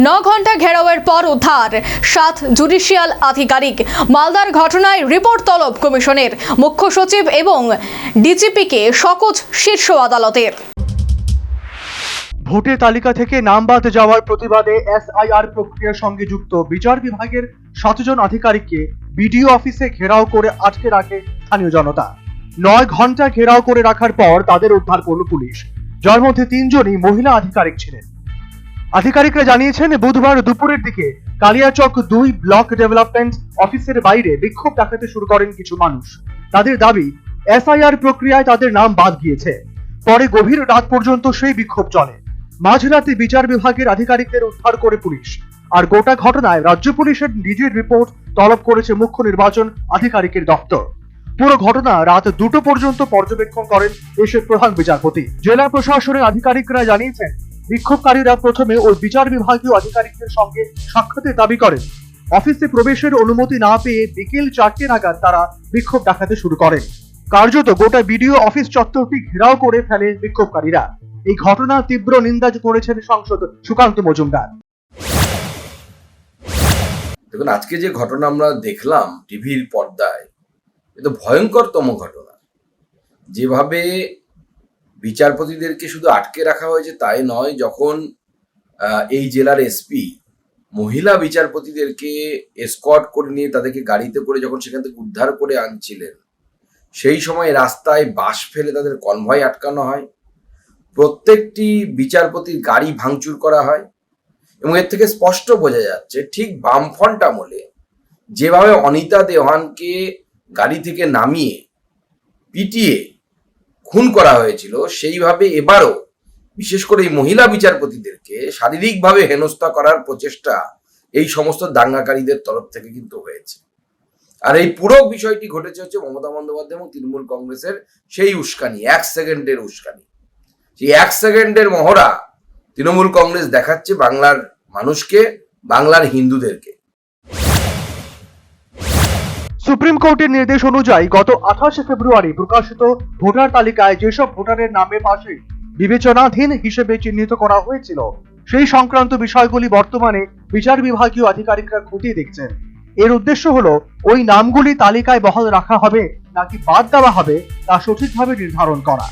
9 ঘন্টা ঘেরাওয়ের পর উদ্ধার 7 জুডিশিয়াল আধিকারিক। মালদার ঘটনায় রিপোর্ট তলব কমিশনের। মুখ্য সচিব এবং ডিজিপিকে শোকজ শীর্ষ আদালতের। ভোটের তালিকা থেকে নাম বাদ যাওয়ার প্রতিবাদে এসআইআর প্রক্রিয়ার সঙ্গে যুক্ত বিচার বিভাগের 7 জন আধিকারিককে বিডিও অফিসে ঘেরাও করে আটকে রাখে স্থানীয় জনতা। 9 ঘন্টা ঘেরাও করে রাখার পর তাদের উদ্ধার করল পুলিশ, যার মধ্যে 3 জনই মহিলা আধিকারিক ছিলেন। আধিকারিকরা জানিয়েছেন, বুধবার দুপুরের দিকে কালিয়াচক 2 ব্লক ডেভেলপমেন্ট অফিসের বাইরে বিক্ষোভ দেখাতে শুরু করেন কিছু মানুষ। তাদের দাবি, এসআইআর প্রক্রিয়ায় তাদের নাম বাদ গিয়েছে। পরে গভীর রাত পর্যন্ত সেই বিক্ষোভ চলে। মাঝরাতে বিচার বিভাগের আধিকারিকদের উদ্ধার করে পুলিশ। আর গোটা ঘটনায় রাজ্য পুলিশের নিজের রিপোর্ট তলব করেছে মুখ্য নির্বাচন আধিকারিকের দপ্তর। পুরো ঘটনা রাত 2টো পর্যন্ত পর্যবেক্ষণ করেন দেশের প্রধান বিচারপতি। জেলা প্রশাসনের আধিকারিকরা জানিয়েছেন, বিক্ষোভকারীরা প্রথমে ওই বিচার বিভাগীয় আধিকারিকদের সঙ্গে সাক্ষাতের দাবি করেন। অফিসে প্রবেশের অনুমতি না পেয়ে বিকেল 4টে নাগাদ তারা বিক্ষোভ দেখাতে শুরু করেন। কার্যত গোটা বিডিও অফিস চত্বরটি ঘেরাও করে ফেলে বিক্ষোভকারীরা। এই ঘটনা তীব্র নিন্দা করেছেন সাংসদ সুকান্ত মজুমদার। দেখুন, আজকে যে ঘটনা আমরা দেখলাম টিভির পর্দায়, এটা ভয়ঙ্করতম ঘটনা। যেভাবে বিচারপতিদেরকে শুধু আটকে রাখা হয়েছে তাই নয়, যখন এই জেলার এসপি মহিলা বিচারপতিদেরকে এসকর্ট করে নিয়ে তাদেরকে গাড়িতে করে যখন সেখান থেকে উদ্ধার করে আনছিলেন, সেই সময় রাস্তায় বাস ফেলে তাদের কনভয় আটকানো হয়। প্রত্যেকটি বিচারপতির গাড়ি ভাঙচুর করা হয় এবং এর থেকে স্পষ্ট বোঝা যাচ্ছে, ঠিক বামফ্রন্ট আমলে যেভাবে অনিতা দেওয়ানকে গাড়ি থেকে নামিয়ে পিটিয়ে খুন করা হয়েছিল, সেইভাবে এবারও বিশেষ করে এই মহিলা বিচারপতিদেরকে শারীরিকভাবে হেনস্থা করার প্রচেষ্টা এই সমস্ত দাঙ্গাকারীদের তরফ থেকে কিন্তু হয়েছে। আর এই পুরো বিষয়টি ঘটেছে হচ্ছে মমতা বন্দ্যোপাধ্যায় এবং তৃণমূল কংগ্রেসের সেই উস্কানি, 1 সেকেন্ডের উস্কানি। সেই 1 সেকেন্ডের মহড়া তৃণমূল কংগ্রেস দেখাচ্ছে বাংলার মানুষকে, বাংলার হিন্দুদেরকে। সুপ্রিম কোর্টের নির্দেশ অনুযায়ী গত 28 ফেব্রুয়ারি প্রকাশিত ভোটার তালিকায় যেসব ভোটারের নামের পাশে বিবেচনাধীন হিসেবে চিহ্নিত করা হয়েছিল, সেই সংক্রান্ত বিষয়গুলি বর্তমানে বিচার বিভাগীয় আধিকারিকরা খতিয়ে দেখছেন। এর উদ্দেশ্য হলো ওই নামগুলি তালিকায় বহাল রাখা হবে নাকি বাদ দেওয়া হবে তা সঠিকভাবে নির্ধারণ করা।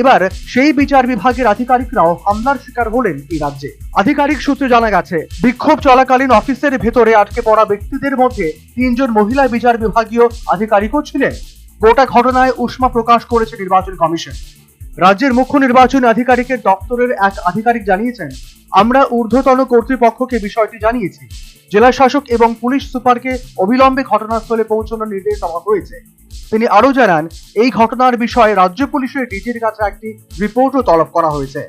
এবার সেই বিচার বিভাগের আধিকারিকরাও হামলার শিকার হলেন এই রাজ্যে। আধিকারিক সূত্রে জানা গেছে, বিক্ষোভ চলাকালীন অফিসের ভেতরে আটকে পড়া ব্যক্তিদের মধ্যে 3 জন মহিলা বিচার বিভাগীয় আধিকারিকও ছিলেন। গোটা ঘটনায় উষ্মা প্রকাশ করেছে নির্বাচন কমিশন। রাজ্যের মুখ্য নির্বাচন আধিকারিকের দপ্তরের এক আধিকারিক জানিয়েছেন, আমরা ঊর্ধ্বতন কর্তৃপক্ষকে বিষয়টি জানিয়েছি। জেলা শাসক এবং পুলিশ সুপারকে অবিলম্বে ঘটনাস্থলে পৌঁছানোর নির্দেশ দেওয়া হয়েছে। তিনি আরো জানান, এই ঘটনার বিষয়ে রাজ্য পুলিশের ডিজির কাছে একটি রিপোর্টও তলব করা হয়েছে।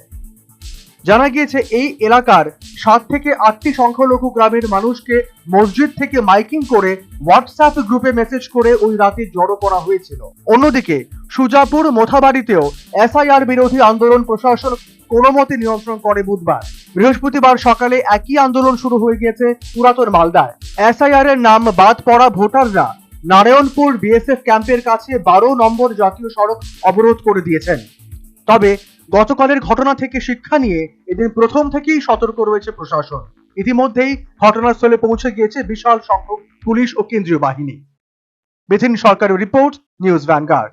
জানা গিয়েছে, এই এলাকার 7 থেকে 8টি সংখ্যালঘু গ্রামের মানুষকে মসজিদ থেকে মাইকিং করে হোয়াটসঅ্যাপ গ্রুপে মেসেজ করে ওই রাতে জড়ো করা হয়েছিল। অন্যদিকে সুজাপুর মোথাবাড়িতেও এসআইআর বিরোধী আন্দোলন প্রশাসন কোনো মতে নিয়ন্ত্রণ করে বুধবার। বৃহস্পতিবার সকালে একই আন্দোলন শুরু হয়ে গিয়েছে পুরাতন মালদায়। এসআইআর এর নাম বাদ পড়া ভোটাররা নারায়ণপুর বিএসএফ ক্যাম্পের কাছে 12 নম্বর জাতীয় সড়ক অবরোধ করে দিয়েছেন। তবে গতকালের ঘটনা থেকে শিক্ষা নিয়ে এদিন প্রথম থেকেই সতর্ক রয়েছে প্রশাসন। ইতিমধ্যেই ঘটনাস্থলে পৌঁছে গিয়েছে বিশাল সংখ্যক পুলিশ ও কেন্দ্রীয় বাহিনী। বিধিন সরকারের রিপোর্ট, নিউজ ভ্যানগার্ড।